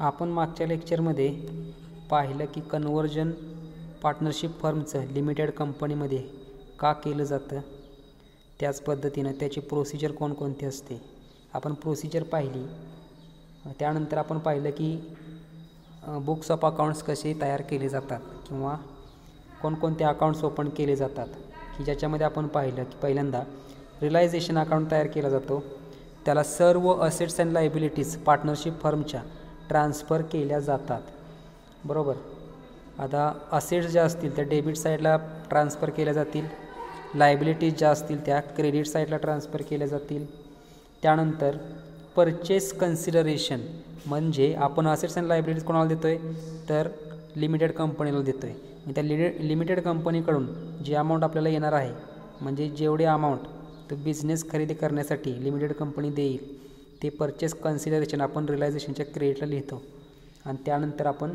आपण मागच्या लेक्चरमध्ये पाहिलं की कन्व्हर्जन पार्टनरशिप फर्मचं लिमिटेड कंपनीमध्ये का केलं जातं, त्याच पद्धतीनं त्याची प्रोसिजर कोणकोणती असते आपण प्रोसिजर पाहिली. त्यानंतर आपण पाहिलं की बुक्स ऑफ अकाउंट्स कसे तयार केले जातात किंवा कोणकोणते अकाउंट्स ओपन केले जातात, की ज्याच्यामध्ये आपण पाहिलं की पहिल्यांदा रिलायझेशन अकाउंट तयार केला जातो. त्याला सर्व असेट्स अँड लायबिलिटीज पार्टनरशिप फर्मच्या ट्रान्सफर केल्या जातात. बरोबर. आता असेट्स ज्या असतील त्या डेबिट साईडला ट्रान्सफर केल्या जातील, लायबिलिटीज ज्या असतील त्या क्रेडिट साईडला ट्रान्सफर केल्या जातील. त्यानंतर परचेस कन्सिडरेशन म्हणजे आपण असेट्स अँड लायबिलिटीज कोणाला देतो आहे तर लिमिटेड कंपनीला देतो आहे. त्या लिमिटेड कंपनीकडून जे अमाऊंट आपल्याला येणार आहे, म्हणजे जेवढे अमाऊंट तो बिझनेस खरेदी करण्यासाठी लिमिटेड कंपनी देईल ते परचेस कन्सिडरेशन आपण रिलायझेशनच्या क्रेडिटला लिहितो आणि त्यानंतर आपण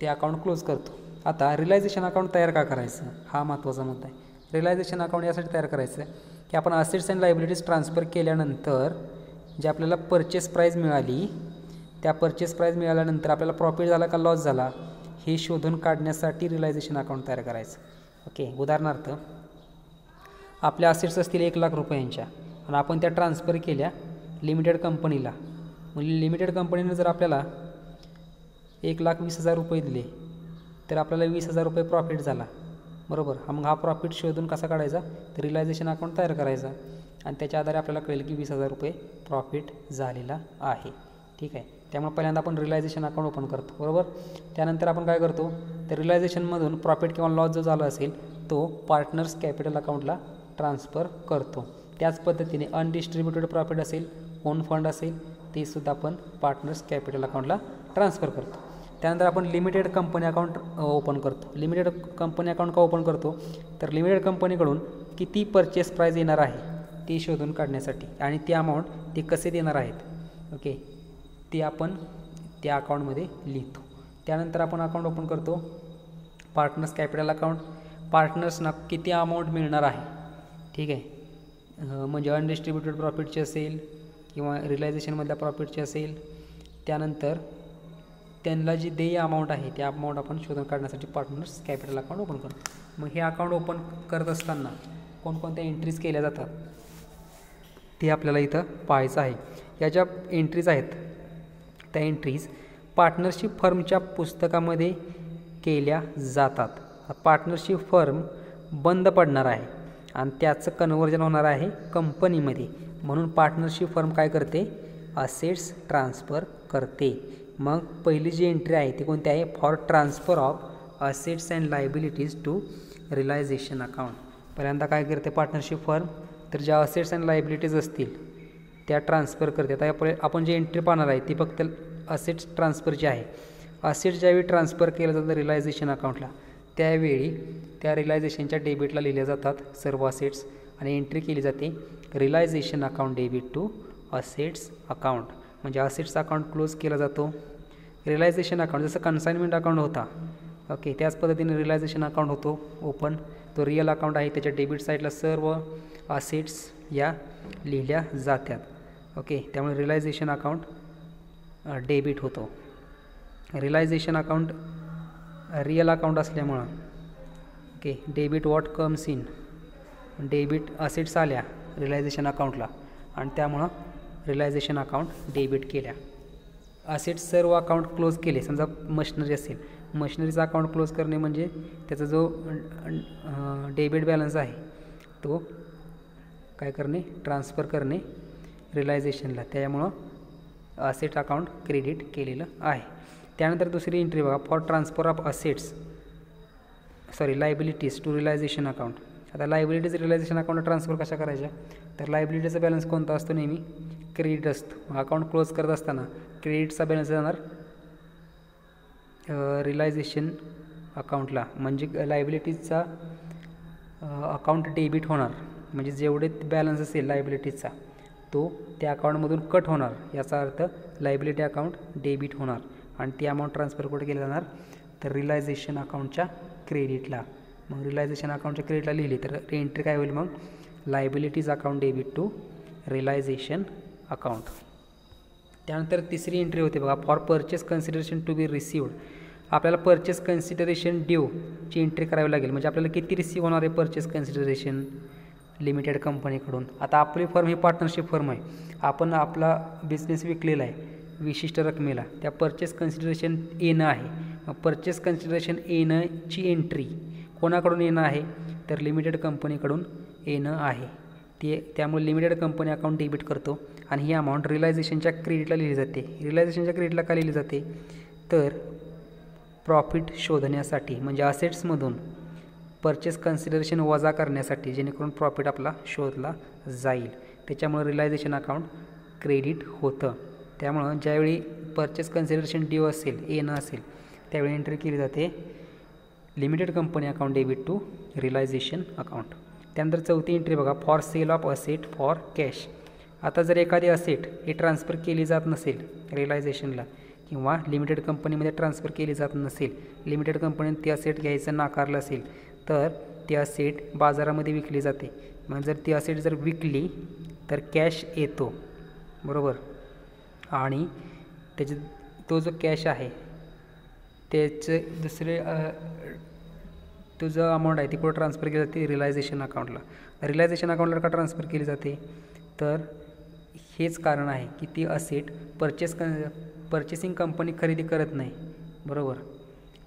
ते अकाउंट क्लोज करतो. आता रिलायझेशन अकाउंट तयार का करायचं हा महत्त्वाचा मुद्दा आहे. रिलायझेशन अकाउंट यासाठी तयार करायचं की आपण असेट्स अँड लायबिलिटीज ट्रान्सफर केल्यानंतर जे आपल्याला परचेस प्राईज मिळाली त्या परचेस प्राईज मिळाल्यानंतर आपल्याला प्रॉफिट झाला का लॉस झाला हे शोधून काढण्यासाठी रिलायझेशन अकाउंट तयार करायचं. ओके. उदाहरणार्थ आपल्या असेट्स असतील 1,00,000 रुपयांच्या आणि आपण त्या ट्रान्सफर केल्या लिमिटेड कंपनीला. म्हणजे लिमिटेड कंपनीनं जर आपल्याला 1,20,000 रुपये दिले तर आपल्याला 20,000 रुपये प्रॉफिट झाला. बरोबर. मग हा प्रॉफिट शोधून कसा काढायचा तर रिलायझेशन अकाउंट तयार करायचा आणि त्याच्या आधारे आपल्याला कळेल की 20,000 रुपये प्रॉफिट झालेला आहे. ठीक आहे. त्यामुळे पहिल्यांदा आपण रिलायझेशन अकाउंट ओपन करतो. बरोबर. त्यानंतर आपण काय करतो तर रिलायझेशनमधून प्रॉफिट किंवा लॉस जो झाला असेल तो पार्टनर्स कॅपिटल अकाउंटला ट्रान्सफर करतो. त्याच पद्धतीने अनडिस्ट्रीब्युटेड प्रॉफिट असेल, ओन फंड असेल ते सुद्धा आपण पार्टनर्स कॅपिटल अकाउंटला ट्रान्सफर करतो. त्यानंतर आपण लिमिटेड कंपनी अकाउंट ओपन करतो. लिमिटेड कंपनी अकाउंट का ओपन करतो तर लिमिटेड कंपनीकडून किती परचेस प्राईज येणार आहे ते शोधून काढण्यासाठी आणि ते अमाऊंट ते कसे देणार आहेत. ओके. ते आपण त्या अकाउंटमध्ये लिहितो. त्यानंतर आपण अकाउंट ओपन करतो पार्टनर्स कॅपिटल अकाउंट. पार्टनर्सना किती अमाऊंट मिळणार आहे. ठीक आहे. म्हणजे अनडिस्ट्रीब्युटेड प्रॉफिटचे असेल किंवा रिलायझेशनमधल्या प्रॉफिटचे असेल. त्यानंतर त्यांना जी देय अमाऊंट आहे त्या अमाऊंट आपण शोधून काढण्यासाठी पार्टनर्स कॅपिटल अकाउंट ओपन करतो. मग हे अकाउंट ओपन करत असताना कोणकोणत्या एंट्रीज केल्या जातात ते आपल्याला इथं पाहायचं आहे. या ज्या एंट्रीज आहेत त्या एंट्रीज पार्टनरशिप फर्मच्या पुस्तकामध्ये केल्या जातात. पार्टनरशिप फर्म बंद पडणार आहे आणि त्याचं कन्व्हर्जन होणार आहे कंपनीमध्ये. म्हणून पार्टनरशिप फर्म काय करते असेट्स ट्रान्सफर करते. मग पहिली जी एंट्री आहे ती कोणती आहे for transfer of assets and liabilities to realisation account. पहिल्यांदा काय करते पार्टनरशिप फर्म तर ज्या असेट्स अँड लायबिलिटीज असतील त्या ट्रान्सफर करते. आता आपण जी एंट्री पाहणार आहे ती फक्त असेट्स ट्रान्सफरची आहे. असेट्स ज्यावेळी ट्रान्सफर केलं जातं रिलायझेशन अकाउंटला त्यावेळी त्या रिलायझेशनच्या डेबिटला लिहिले जातात सर्व असेट्स आणि एंट्री केली जाते realization account debit to assets account. म्हणजे असेट्स अकाउंट क्लोज केला जातो. रिलायझेशन अकाउंट जसं कन्साइनमेंट अकाउंट होता ओके त्याच पद्धतीने रिलायझेशन अकाउंट होतो ओपन. तो रिअल अकाउंट आहे त्याच्या डेबिट साईडला सर्व असेट्स या लिहिल्या जातात. ओके. त्यामुळे रिलायझेशन अकाउंट डेबिट होतो. रिलायझेशन अकाउंट रिअल अकाउंट असल्यामुळं okay debit what comes in debit assets आल्या रिलायझेशन अकाउंटला आणि त्यामुळं रिलायझेशन अकाउंट डेबिट केल्या. असेट्स सर्व अकाउंट क्लोज केले. समजा मशिनरी असेल मशिनरीचा अकाउंट क्लोज करणे म्हणजे त्याचा जो डेबिट बॅलन्स आहे तो काय करणे ट्रान्सफर करणे रिलायझेशनला. त्यामुळं असेट अकाउंट क्रेडिट केलेलं आहे. त्यानंतर दुसरी एंट्री बघा for transfer of liabilities to realisation account. आता लायबिलिटीज रिलायझेशन अकाउंट ट्रान्सफर कशा करायच्या तर लायबिलिटीचा बॅलन्स कोणता असतो नेहमी क्रेडिट असतो. अकाउंट क्लोज करत असताना क्रेडिटचा बॅलन्स जाणार रिलायझेशन अकाउंटला. म्हणजे लायबिलिटीजचा अकाउंट डेबिट होणार म्हणजे जेवढे बॅलन्स असेल लायबिलिटीजचा तो त्या अकाउंटमधून कट होणार. याचा अर्थ लायबिलिटी अकाउंट डेबिट होणार आणि ती अमाऊंट ट्रान्सफर कुठे केली जाणार तर रिलायझेशन अकाउंटच्या क्रेडिटला. मग रिलायझेशन अकाउंटच्या क्रेडिटला लिहिली तर एंट्री काय होईल मग liabilities account debit to realisation account. त्यानंतर तिसरी एंट्री होते बघा, for purchase consideration to be received. आपल्याला परचेस कन्सिडरेशन ड्यूची एंट्री करावी लागेल. म्हणजे आपल्याला किती रिसीव्ह होणार आहे परचेस कन्सिडरेशन लिमिटेड कंपनीकडून. आता आपली फर्म ही पार्टनरशिप फर्म आहे, आपण आपला बिझनेस विकलेला आहे विशिष्ट रकमेला, त्या परचेस कन्सिडरेशन येणं आहे. मग परचेस कन्सिडरेशन येणंची एंट्री कोणाकडून येणं आहे, तर लिमिटेड कंपनीकडून येणं आहे. त्यामुळे लिमिटेड कंपनी अकाउंट डेबिट करतो आणि ही अमाऊंट रिलायझेशनच्या क्रेडिटला लिहिली जाते. रिलायझेशनच्या क्रेडिटला का लिहिली जाते, तर प्रॉफिट शोधण्यासाठी, म्हणजे असेट्समधून परचेस कन्सिडरेशन वजा करण्यासाठी, जेणेकरून प्रॉफिट आपला शोधला जाईल. त्याच्यामुळे रिलायझेशन अकाउंट क्रेडिट होतं. त्यामुळं ज्यावेळी परचेस कन्सिडरेशन ड्यू असेल, येणं असेल, त्यावेळी एंट्री केली जाते limited company account debit to realisation account. त्यानंतर चौथी एंट्री बघा, for sale of asset for cash. आता जर एखादी असेट ही ट्रान्सफर केली जात नसेल रिलायझेशनला किंवा लिमिटेड कंपनीमध्ये ट्रान्सफर केली जात नसेल, लिमिटेड कंपनीने ती असेट घ्यायचं नाकारलं असेल, तर ती असेट बाजारामध्ये विकली जाते. मग जर ती असेट जर विकली तर कॅश येतो, बरोबर. आणि त्याचे तो जो कॅश आहे त्याचे दुसरे तो जो अमाऊंट आहे ती कुठं ट्रान्सफर केली जाते, रिलायझेशन अकाउंटला. रिलायझेशन अकाउंटला का ट्रान्सफर केली जाते, तर हेच कारण आहे की ती असेट पर्चेसिंग कंपनी खरेदी करत नाही, बरोबर.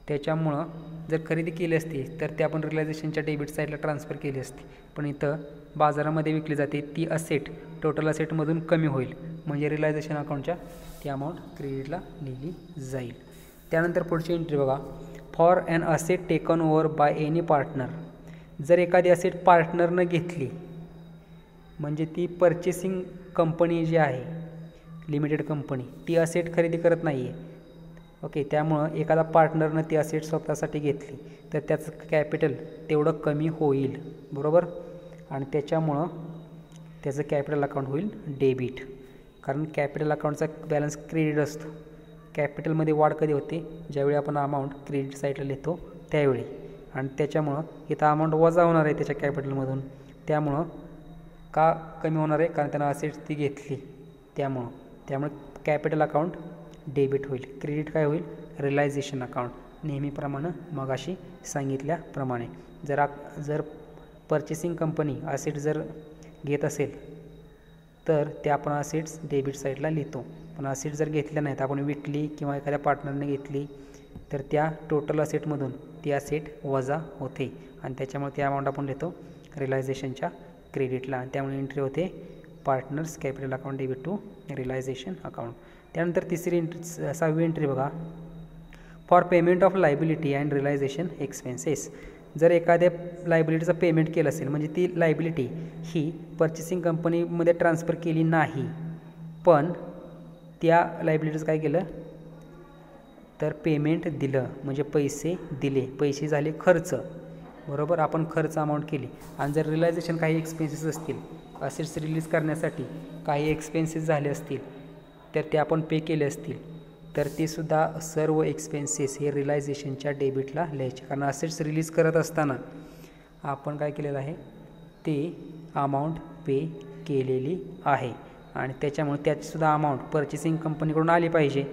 त्याच्यामुळं जर खरेदी केली असती तर ते आपण रिलायझेशनच्या डेबिट साईडला ट्रान्सफर केली असती, पण इथं बाजारामध्ये विकली जाते. ती असेट टोटल असेटमधून कमी होईल, म्हणजे रिलायझेशन अकाउंटच्या ती अमाऊंट क्रेडिटला लिहिली जाईल. त्यानंतर पुढची एंट्री बघा, for an asset taken over by any partner. जर एखादी असेट पार्टनरनं घेतली, म्हणजे ती पर्चेसिंग कंपनी जी आहे लिमिटेड कंपनी, ती असेट खरेदी करत नाही आहे, ओके. त्यामुळं एखादा पार्टनरनं ती असेट स्वतःसाठी घेतली तर त्याचं कॅपिटल तेवढं कमी होईल, बरोबर. आणि त्याच्यामुळं त्याचं कॅपिटल अकाउंट होईल डेबिट, कारण कॅपिटल अकाउंटचा बॅलन्स क्रेडिट असतो. कॅपिटलमध्ये वाढ कधी होते, ज्यावेळी आपण अमाऊंट क्रेडिट साईडला लिहितो त्यावेळी. आणि त्याच्यामुळं इथं अमाऊंट वजा होणार आहे त्याच्या कॅपिटलमधून. त्यामुळं का कमी होणार आहे, कारण त्यानं असेट्स ती घेतली, त्यामुळे कॅपिटल अकाउंट डेबिट होईल. क्रेडिट काय होईल, रिलायझेशन अकाउंट. नेहमीप्रमाणे मगाशी सांगितल्याप्रमाणे जर पर्चेसिंग कंपनी असेट जर घेत असेल तर ते आपण असेट्स डेबिट साईडला लिहितो. पण असेट जर घेतल्या नाहीत, आपण विकली किंवा एखाद्या पार्टनरने घेतली, तर त्या टोटल असेटमधून ती असेट वजा होते आणि त्याच्यामुळे ती अमाऊंट आपण लिहितो रिलायझेशनच्या क्रेडिटला. आणि त्यामुळे एंट्री होते partners capital account debit to realisation account. त्यानंतर तिसरी एंट्री, 6वी एंट्री बघा, for payment of liability and realisation expenses. जर एखाद्या लायबिलिटीचं पेमेंट केलं असेल, म्हणजे ती लायबिलिटी ही पर्चेसिंग कंपनीमध्ये ट्रान्सफर केली नाही, पण त्या लायबिलिटीचं काय केलं, तर पेमेंट दिलं, म्हणजे पैसे दिले, पैसे झाले खर्च, बरोबर. आपण खर्च अमाऊंट केली. आणि जर रिलायझेशन काही एक्सपेन्सेस असतील, असेट्स रिलीज करण्यासाठी काही एक्सपेन्सेस झाले असतील, तर ते आपण पे केले असतील, तर ते सुद्धा सर्व एक्सपेन्सेस हे रिलायझेशनच्या डेबिटला लिहायचे. कारण असेट्स रिलीज करत असताना आपण काय केलेलं आहे, ते अमाऊंट पे केलेली आहे आणि त्याच्यामुळे त्याचीसुद्धा अमाऊंट पर्चेसिंग कंपनीकडून आली पाहिजे,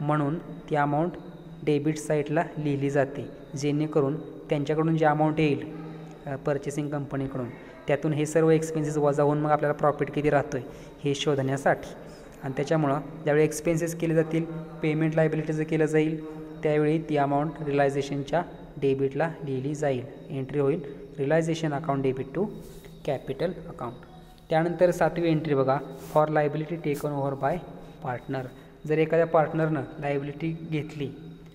म्हणून ती अमाऊंट डेबिट साईडला लिहिली जाते. जेणेकरून त्यांच्याकडून जे अमाऊंट येईल पर्चेसिंग कंपनीकडून, त्यातून हे सर्व एक्सपेन्सेस वजा होऊन मग आपल्याला प्रॉफिट किती राहतो आहे हे शोधण्यासाठी. आणि त्याच्यामुळं ज्यावेळी एक्सपेन्सेस केले जातील, पेमेंट लायबिलिटीचं केलं जाईल, त्यावेळी ती अमाऊंट रिलायझेशनच्या डेबिटला लिहिली जाईल. एंट्री होईल realisation account debit to capital account. त्यानंतर 7वी एंट्री बघा, for liability taken over by partner. जर एखाद्या पार्टनरनं लायबिलिटी घेतली,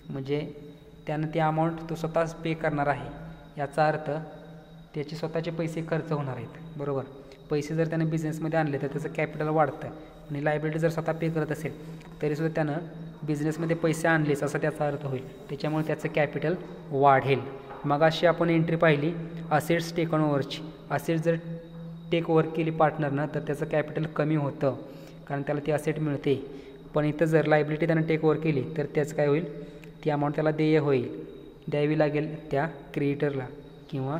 म्हणजे त्यानं ती अमाऊंट तो स्वतःच पे करणार आहे, याचा अर्थ त्याचे स्वतःचे पैसे खर्च होणार आहेत, बरोबर. पैसे जर त्यानं बिझनेसमध्ये आणले तर त्याचं कॅपिटल वाढतं आणि लायबिलिटी जर स्वतः पे करत असेल तरीसुद्धा त्यानं बिझनेसमध्ये पैसे आणलेच असा त्याचा अर्थ होईल. त्याच्यामुळे त्याचं कॅपिटल वाढेल. मग अशी आपण एंट्री पाहिली असेट्स टेकन ओव्हरची. असेट जर टेक ओव्हर केली पार्टनरनं तर त्याचं कॅपिटल कमी होतं, कारण त्याला ती असेट मिळते. पण इथं जर लायबिलिटी त्यानं टेक ओव्हर केली तर त्याचं काय होईल, ती अमाऊंट त्याला देय होईल, द्यावी लागेल त्या क्रिएटरला किंवा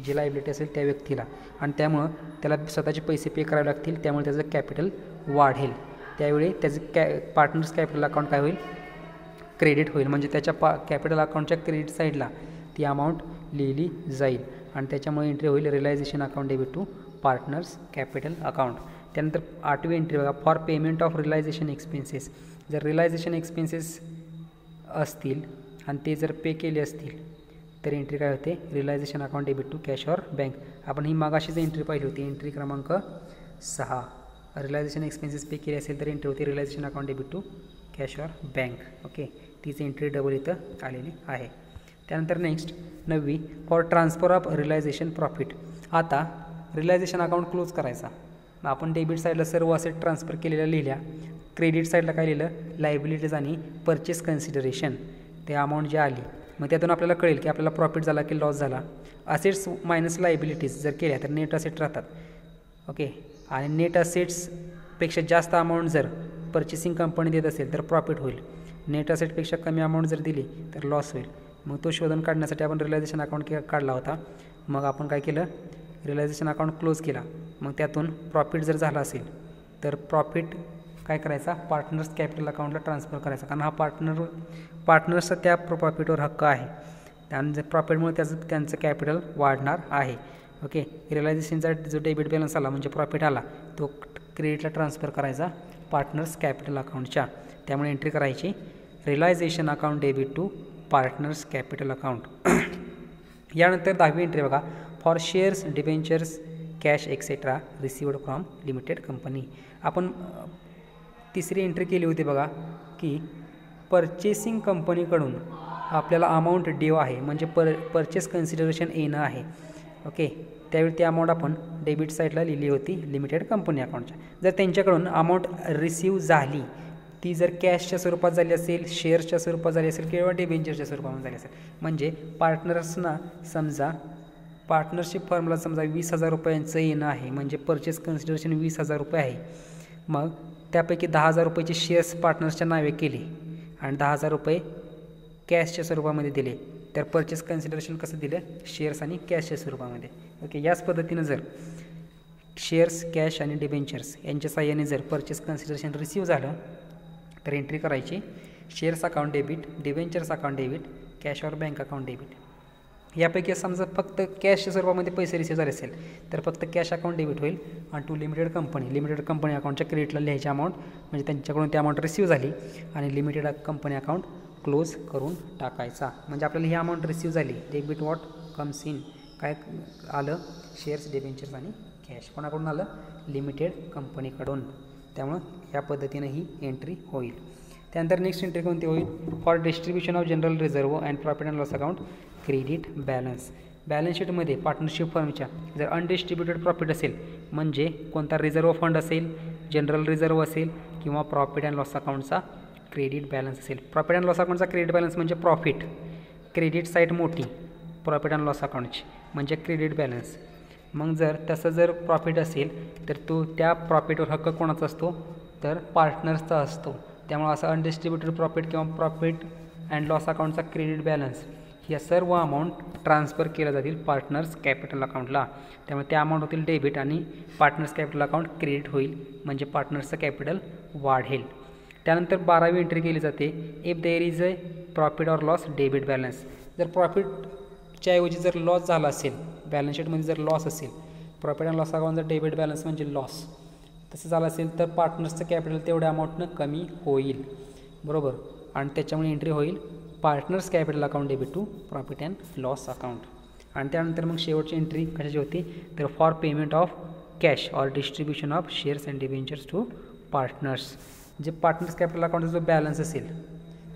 जी लायबिलिटी असेल त्या व्यक्तीला, आणि त्यामुळं त्याला स्वतःचे पैसे पे करावे लागतील. त्यामुळे त्याचं कॅपिटल वाढेल. त्यावेळी त्याचं पार्टनर्स कॅपिटल अकाउंट काय होईल, क्रेडिट होईल. म्हणजे त्याच्या कॅपिटल अकाउंटच्या क्रेडिट साईडला ती अमाऊंट लिहिली जाईल आणि त्याच्यामुळे एंट्री होईल realisation account debit to partners capital account. त्यानंतर 8वी एंट्री बघा, for payment of realisation expenses. जर रिलायझेशन एक्सपेन्सेस असतील आणि ते जर पे केले असतील तर एंट्री काय होते, realisation account debit to cash or bank. आपण ही मागाशीच एंट्री पाहिली होती, एंट्री क्रमांक 6. रिलायझेशन एक्सपेन्सेस पे केले असेल तर एंट्री होती realisation account debit to cash or bank. Okay, तीच एंट्री डबल इथं आलेली आहे. त्यानंतर नेक्स्ट 9वी, for transfer of realisation profit. आता रिलायझेशन अकाउंट क्लोज करायचा. आपण डेबिट साईडला सर्व असेट ट्रान्सफर केलेल्या लिहिल्या, क्रेडिट साईडला काय लिहिलं, लायबिलिटीज आणि परचेस कन्सिडरेशन, ते अमाऊंट जी आली. मग त्यातून आपल्याला कळेल की आपल्याला प्रॉफिट झाला की लॉस झाला. असेट्स मायनस लायबिलिटीज जर केल्या तर नेट असेट राहतात. ओके, आणि नेट असेट्सपेक्षा जास्त अमाऊंट जर पर्चेसिंग कंपनी देत असेल तर प्रॉफिट होईल. नेट असेटपेक्षा कमी अमाऊंट जर दिली तर लॉस होईल. मग तो शोधून काढण्यासाठी आपण रिलायझेशन अकाउंट काढला होता. मग आपण काय केलं, रिलायझेशन अकाउंट क्लोज केला. मग त्यातून प्रॉफिट जर झाला असेल तर प्रॉफिट काय करायचा, पार्टनर्स कॅपिटल अकाउंटला ट्रान्सफर करायचा, कारण हा पार्टनर्सचा त्या प्रॉफिटवर हक्क आहे आणि प्रॉफिटमुळे त्यांचं कॅपिटल वाढणार आहे. ओके, रिलायझेशनचा जो डेबिट बॅलन्स आला म्हणजे प्रॉफिट आला तो क्रेडिटला ट्रान्सफर करायचा पार्टनर्स कॅपिटल अकाउंटच्या. त्यामुळे एंट्री करायची realisation account debit to partners capital account. यानंतर 10वी एंट्री बघा, for shares, debentures, cash etcetera received from limited company. आपण तिसरी एंट्री केली होती बघा की परचेसिंग कंपनीकडून आपल्याला अमाऊंट ड्यू आहे, म्हणजे परचेस कन्सिडरेशन येणं आहे. ओके, त्यावेळी ती अमाऊंट आपण डेबिट साईडला लिहिली होती लिमिटेड कंपनी अकाउंटच्या. जर त्यांच्याकडून अमाऊंट रिसीव झाली, ती जर कॅशच्या स्वरूपात झाली असेल, शेअर्सच्या स्वरूपात झाली असेल किंवा डिबेंचरच्या स्वरूपात झाली असेल, म्हणजे पार्टनर्सना समजा पार्टनरशिप फर्मला समजा 20,000 रुपयांचं येणं आहे, म्हणजे परचेस कन्सिडरेशन 20,000 रुपये आहे. मग त्यापैकी 10,000 रुपयाचे शेअर्स पार्टनर्सच्या नावे केले आणि 10,000 रुपये कॅशच्या स्वरूपामध्ये दिले, तर परचेस कन्सिडरेशन कसं दिलं, शेअर्स आणि कॅशच्या स्वरूपामध्ये. ओके, याच पद्धतीनं जर शेअर्स, कॅश आणि डिबेंचर्स यांच्या साह्याने जर परचेस कन्सिडरेशन रिसीव झालं तर एंट्री करायची shares account debit, debentures account debit, cash और बँक अकाउंट डेबिट. यापैकी समजा फक्त कॅशच्या स्वरूपामध्ये पैसे रिसीव झाले असेल तर फक्त कॅश अकाउंट डेबिट होईल आणि टू लिमिटेड कंपनी अकाउंटच्या क्रेडिटला लिहायची अमाऊंट, म्हणजे त्यांच्याकडून ती अमाऊंट रिसीव झाली आणि लिमिटेड कंपनी अकाउंट क्लोज करून टाकायचा. म्हणजे आपल्याला ही अमाऊंट रिसीव झाली, डेबिट वॉट कम्स इन, काय आलं, शेअर्स, डिबेंचर्स आणि कॅश. कोणाकडून आलं, लिमिटेड कंपनीकडून. त्यामुळं ह्या पद्धतीनं ही एंट्री होईल. त्यानंतर नेक्स्ट एंट्री कोणती होईल, for distribution of general reserve and profit and loss account credit balance. Balance शीटमध्ये पार्टनरशिप फर्मच्या जर अनडिस्ट्रीब्युटेड प्रॉफिट असेल, म्हणजे कोणता रिझर्व फंड असेल, जनरल रिझर्व असेल किंवा प्रॉफिट अँड लॉस अकाउंटचा क्रेडिट बॅलन्स असेल. प्रॉफिट अँड लॉस अकाउंटचा क्रेडिट बॅलन्स म्हणजे प्रॉफिट, क्रेडिट साईड मोठी प्रॉफिट अँड लॉस अकाउंटची म्हणजे क्रेडिट बॅलन्स. मग जर तसं जर प्रॉफिट असेल तर तो त्या प्रॉफिटवर हक्क कोणाचा असतो, तर पार्टनर्सचा असतो. त्यामुळे असं अनडिस्ट्रीब्युटेड प्रॉफिट किंवा प्रॉफिट अँड लॉस अकाउंटचा क्रेडिट बॅलन्स या सर्व अमाऊंट ट्रान्सफर केल्या जातील पार्टनर्स कॅपिटल अकाउंटला. त्यामुळे त्या अमाऊंट होतील डेबिट आणि पार्टनर्स कॅपिटल अकाउंट क्रेडिट होईल, म्हणजे पार्टनर्सचं कॅपिटल वाढेल. त्यानंतर 12वी एंट्री केली जाते, if there is a profit or loss debit balance. जर प्रॉफिटच्या ऐवजी जर लॉस झाला असेल, बॅलन्स शीटमध्ये जर लॉस असेल, प्रॉफिट अँड लॉस अकाउंटचा डेबिट बॅलन्स म्हणजे लॉस, तसं झालं असेल तर पार्टनर्सचं कॅपिटल तेवढ्या अमाऊंटनं कमी होईल, बरोबर. आणि त्याच्यामुळे एंट्री होईल partners capital account debit to profit and loss account. आणि त्यानंतर मग शेवटची एंट्री कशाची होती, तर for payment of cash or distribution of shares and debentures to partners. जे पार्टनर्स कॅपिटल अकाउंटचा जो बॅलन्स असेल,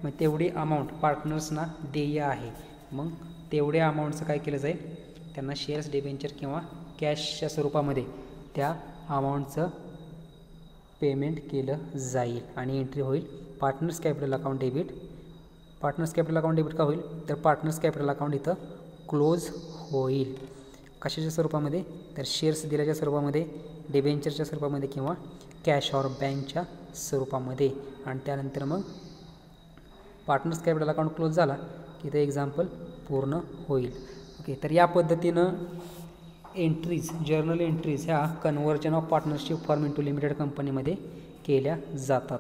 मग तेवढी अमाऊंट पार्टनर्सना देय आहे, मग तेवढ्या अमाऊंटचं काय केलं जाईल, त्यांना शेअर्स, डिबेंचर किंवा कॅशच्या स्वरूपामध्ये त्या अमाऊंटचं पेमेंट केलं जाईल आणि एंट्री होईल partners capital account debit. Partners capital account debit का होईल, तर पार्टनर्स कॅपिटल अकाउंट इथं क्लोज होईल. कशाच्या स्वरूपामध्ये, तर शेअर्स दिल्याच्या स्वरूपामध्ये, डिबेंचरच्या स्वरूपामध्ये किंवा कॅश और बँकच्या स्वरूपामध्ये. आणि त्यानंतर मग पार्टनर्स कॅपिटल अकाउंट क्लोज झाला की ते एक्झाम्पल पूर्ण होईल. ओके, तर या पद्धतीनं एंट्रीज, जर्नल एंट्रीज ह्या conversion of partnership firm into limited कंपनीमध्ये केल्या जातात.